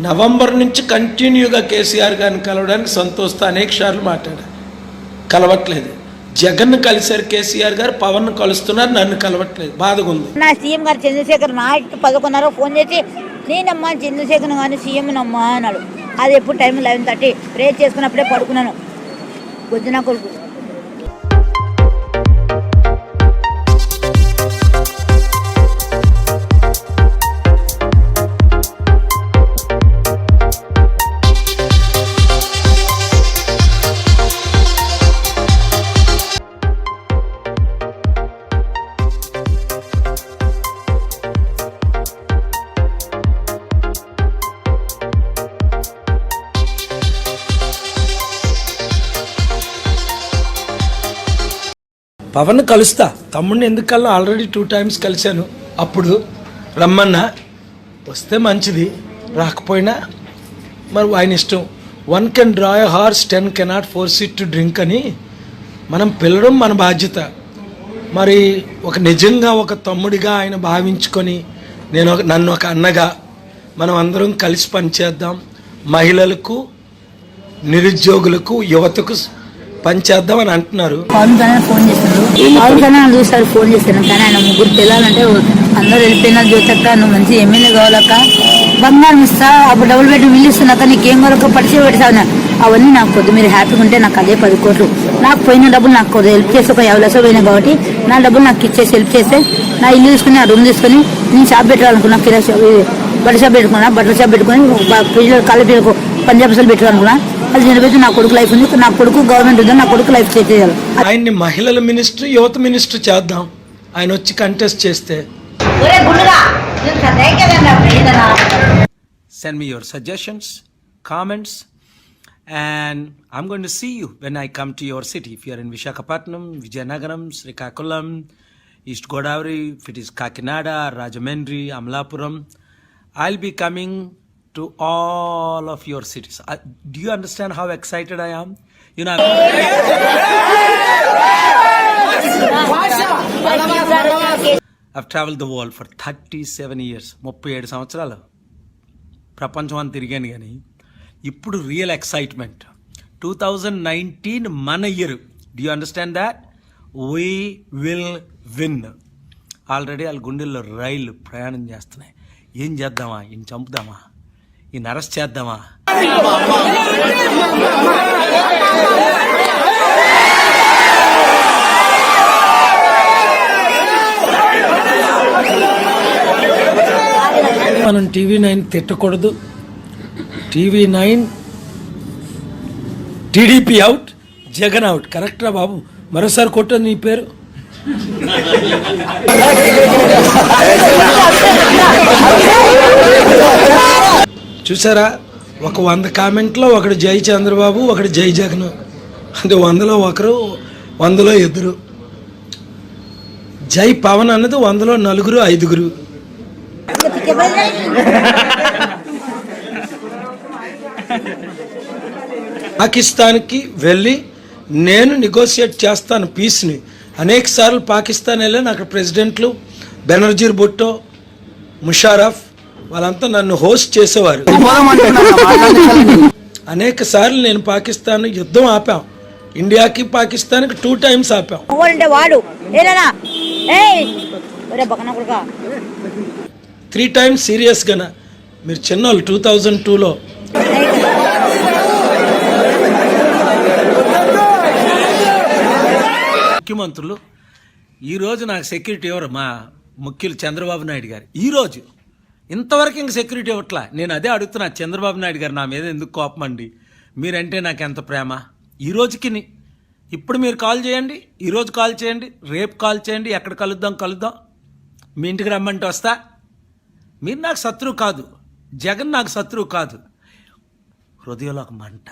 November నుంచి కంటిన్యూగా కేసీఆర్ గారిని కలవడానికి సంతోష్తో అనేక సార్లు మాట్లాడారు, కలవట్లేదు. జగన్ కలిసారు కేసీఆర్ గారు, పవన్ కలుస్తున్నారు, నన్ను కలవట్లేదు. బాధగా ఉంది. నా సీఎం గారు చంద్రశేఖర్ నైట్ 11:30 ఫోన్ చేసి నేనమ్మా చంద్రశేఖర్ గారిని సీఎం నమ్మా అన్నాడు. అది ఎప్పుడు టైం 11:30 ప్రే చేసుకున్నప్పుడే పడుకున్నాను. పొద్దున కొడుకు పవన్ కలుస్తా, తమ్ముడిని ఎందుకు కల్లా ఆల్రెడీ 2 times కలిశాను. అప్పుడు రమ్మన్నా, వస్తే మంచిది, రాకపోయినా మరి ఆయన ఇష్టం. 1 can draw a horse, 10 cannot force it to drink అని మనం పిలవడం మన బాధ్యత. మరి నిజంగా ఒక తమ్ముడిగా ఆయన భావించుకొని నన్ను ఒక అన్నగా మనం అందరం కలిసి పనిచేద్దాం, మహిళలకు, నిరుద్యోగులకు, యువతకు పనిచేద్దాం అని అంటున్నారు. పవన్ కళ్యాణ్ ఫోన్ చేస్తున్నారు, పవన్ కళ్యాణ్ చూసారు ఫోన్ చేస్తాను. కానీ ఆయన ముగ్గురు పిల్లలంటే అందరూ వెళ్ళిపోయినా జ్యోతక్క నువ్వు మంచి ఎమ్మెల్యే కావాలక్క, బంగారం ఇస్తా, అప్పుడు డబుల్ బెడ్రూమ్ ఇల్లు ఇస్తున్నాక నీకేం వరకు పరిచయం పెడతావు. అవన్నీ నాకు కొద్ది, మీరు హ్యాపీగా ఉంటే నాకు అదే 10 కోట్లు. నాకు పోయిన డబ్బులు నాకు కొద్దిగా హెల్ప్ చేసి ఒక 50 లక్షలు పోయినాయి కాబట్టి నా డబ్బులు నాకు ఇచ్చేసి హెల్ప్ చేస్తే నా ఇల్లు తీసుకుని ఆ రూమ్ తీసుకుని నేను షాప్ పెట్టాలనుకున్నా, కిరా షాప్, బట్టల షాప్ పెట్టుకున్నా, బట్టల షాప్ పెట్టుకుని పిల్లలు కాళ్ళ పిల్లలకు పంజాబ్ అసలు పెట్టాలనుకున్నా. అది నిలబెట్టి నా కొడుకు లైఫ్ ఉంది, నా కొడుకు గవర్నమెంట్ ఉంది, నా కొడుకు లైఫ్ చేయాలి. ఆయన్ని మహిళల మినిస్టర్, యువత మినిస్టర్ చేద్దాం, ఆయన వచ్చి కంటెస్ట్ చేస్తే. Send me your suggestions, comments, and I'm going to see you when I come to your city. If you are in Visakhapatnam, Vijayanagaram, Srikakulam, East Godavari, if it is Kakinada, Rajamundry, Amalapuram, I'll be coming to all of your cities. Do you understand how excited I am? You know, I've traveled the world for 37 years. 37 సంవత్సరాలు ప్రపంచం అంతా తిరిగాను. కానీ ఇప్పుడు real excitement 2019 మన year. Do you understand that? We will win. Already వాళ్ళ గుండెల్లో రైలు ప్రయాణం చేస్తున్నాయి. ఏం చేద్దామా, ఈయన చంపుదామా, ఈయన అరెస్ట్ చేద్దామా? మనం TV9 తిట్టకూడదు. TV9 TDP out, Jagan out. కరెక్టరా బాబు? మరోసారి కొట్ట నీ పేరు. చూసారా, ఒక 100 కామెంట్లో ఒకడు జై చంద్రబాబు, ఒకడు జై జగన్. అంటే 100లో ఒకరు, 100లో ఇద్దరు. జై పవన్ అన్నది 100లో 4, 5. పాకిస్తాన్కి వెళ్ళి నేను నెగోషియేట్ చేస్తాను పీస్ని. అనేక సార్లు పాకిస్తాన్ వెళ్ళాను. అక్కడ ప్రెసిడెంట్లు బెనర్జీర్ భుట్టో, ముషారఫ్ వాళ్ళంతా నన్ను హోస్ట్ చేసేవారు. అనేక సార్లు నేను పాకిస్తాన్ యుద్ధం ఆపాం. ఇండియాకి పాకిస్తాన్కి 2 times ఆపాం. 3 times సీరియస్గానా. మీరు చిన్నోళ్ళు 2002లో. ముఖ్యమంత్రులు ఈరోజు నాకు సెక్యూరిటీ ఎవరు? మా ముఖ్యులు చంద్రబాబు నాయుడు గారు. ఈరోజు ఇంతవరకు ఇంక సెక్యూరిటీ ఇవ్వట్లా. నేను అదే అడుగుతున్నా, చంద్రబాబు నాయుడు గారు నా మీద ఎందుకు కోపం అండి? మీరంటే నాకు ఎంత ప్రేమ. ఈ రోజుకి ఇప్పుడు మీరు కాల్ చేయండి, ఈరోజు కాల్ చేయండి, రేపు కాల్ చేయండి, ఎక్కడ కలుద్దాం. మీ ఇంటికి రమ్మంటే వస్తా. మీరు నాకు శత్రువు కాదు, జగన్ నాకు శత్రువు కాదు. హృదయంలో ఒక మంట.